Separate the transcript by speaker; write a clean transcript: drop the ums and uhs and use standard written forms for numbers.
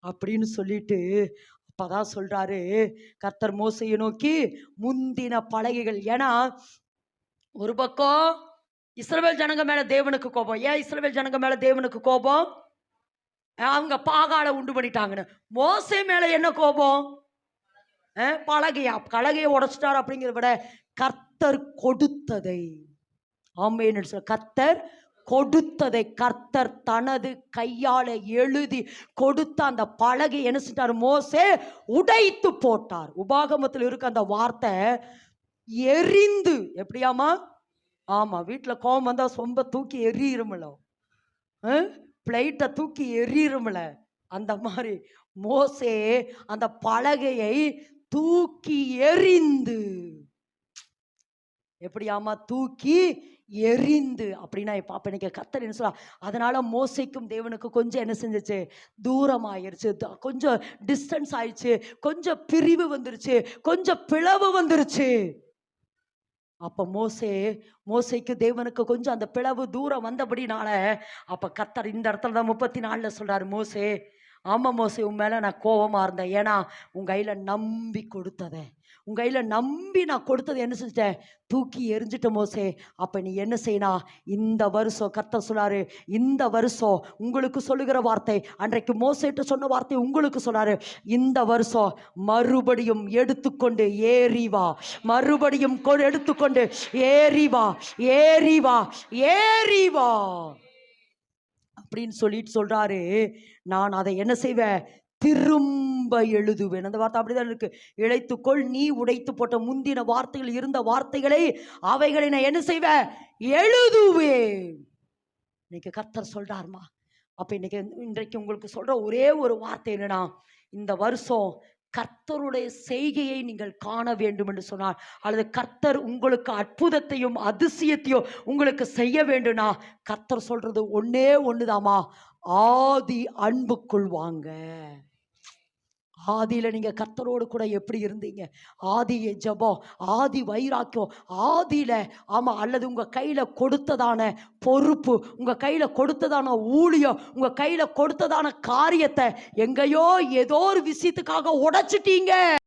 Speaker 1: அப்படின்னு சொல்லிட்டு அப்பதான் சொல்றாரு கர்த்தர் மோசையை நோக்கி முந்தின பலகைகள். ஏன்னா ஒரு பக்கம் இஸ்ரவேல் ஜனங்க மேல தேவனுக்கு கோபம். ஏன் இஸ்ரவேல் ஜனங்க மேல தேவனுக்கு கோபம்? அவங்க பாகால உண்டு பண்ணிட்டாங்கன்னு. மோசே மேல என்ன கோபம்? பலகையை உடைச்சிட்டார் அப்படிங்கிறத விட கர்த்தர் கொடுத்ததை, ஆமென், கர்த்தர் கொடுத்ததை, கர்த்தர் தனது கையால எழுதி கொடுத்த அந்த பலகை என்ன செஞ்சார்? மோசே உடைத்து போட்டார். உபாகமத்தில் இருக்க அந்த வார்த்தை எரிந்து. எப்படியாமா? ஆமா, வீட்டில் கோபம் வந்தா சொம்ப தூக்கி எரியிருமில்ல, பிளேட்டை தூக்கி எரியிருமில்ல, அந்த மாதிரி மோசே அந்த பலகையை தூக்கி எறிந்து. எப்படியாமா? தூக்கி எரிந்து. அப்படின்னா இப்ப இன்னைக்கு கர்த்தர் என்ன சொல்ல, அதனால மோசைக்கும் தேவனுக்கு கொஞ்சம் என்ன செஞ்சிச்சு? தூரம் ஆயிருச்சு, கொஞ்சம் டிஸ்டன்ஸ் ஆயிடுச்சு, கொஞ்சம் பிரிவு வந்துருச்சு, கொஞ்சம் பிளவு வந்துருச்சு. அப்ப மோசைக்கு தேவனுக்கு கொஞ்சம் அந்த பிளவு தூரம் வந்தபடினால அப்ப கர்த்தர் இந்த இடத்துல தான் 34 சொல்றாரு, மோசே, ஆமா மோசே, உன் மேல நான் கோபமா இருந்தேன். ஏன்னா உன் கையில நம்பி கொடுத்ததை, உன் கையில நம்பி நான் கொடுத்தது என்ன செஞ்சிட்டேன்? தூக்கி எரிஞ்சிட்ட மோசே. அப்ப நீ என்ன செய்யணும்? இந்த வருஷம் கர்த்தர் சொல்றாரு, இந்த வருஷம் உங்களுக்கு சொல்லுகிற வார்த்தை, அன்றைக்கு மோசேட்டு சொன்ன வார்த்தை உங்களுக்கு சொன்னாரு, இந்த வருஷம் மறுபடியும் எடுத்துக்கொண்டு ஏறி வா, மறுபடியும் எடுத்துக்கொண்டு ஏறி வா, ஏறி வா, ஏறி வா அப்படின்னு சொல்லிட்டு சொல்றாரு. நான் அதை என்ன செய்வேன்? திரும்ப எழுதுவேன். அந்த வார்த்தை அப்படிதான் இருக்கு. இழைத்துக்கொள், நீ உடைத்து போட்ட முந்தின வார்த்தைகள் இருந்த வார்த்தைகளை, அவைகளை நான் என்ன செய்வேன்? எழுதுவேன். இன்னைக்கு கர்த்தர் சொல்றாருமா. அப்ப இன்றைக்கு உங்களுக்கு சொல்ற ஒரே ஒரு வார்த்தை என்னன்னா, இந்த வருஷம் கர்த்தருடைய செய்கையை நீங்கள் காண வேண்டும் என்று சொன்னார், அல்லது கர்த்தர் உங்களுக்கு அற்புதத்தையும் அதிசயத்தையும் உங்களுக்கு செய்ய வேண்டும்னா, கர்த்தர் சொல்றது ஒன்னே ஒண்ணுதாமா, ஆதி அன்புக்குள் வாங்க. ஆதியில நீங்க கர்த்தரோடு கூட எப்படி இருந்தீங்க? ஆதி ஜெபம், ஆதி வைராக்கியம், ஆதியில ஆமா, அல்லது உங்க கையில கொடுத்ததான பொறுப்பு, உங்க கையில கொடுத்ததான ஊழியம், உங்க கையில கொடுத்ததான காரியத்தை எங்கேயோ ஏதோ ஒரு விஷயத்துக்காக உடைச்சிட்டீங்க.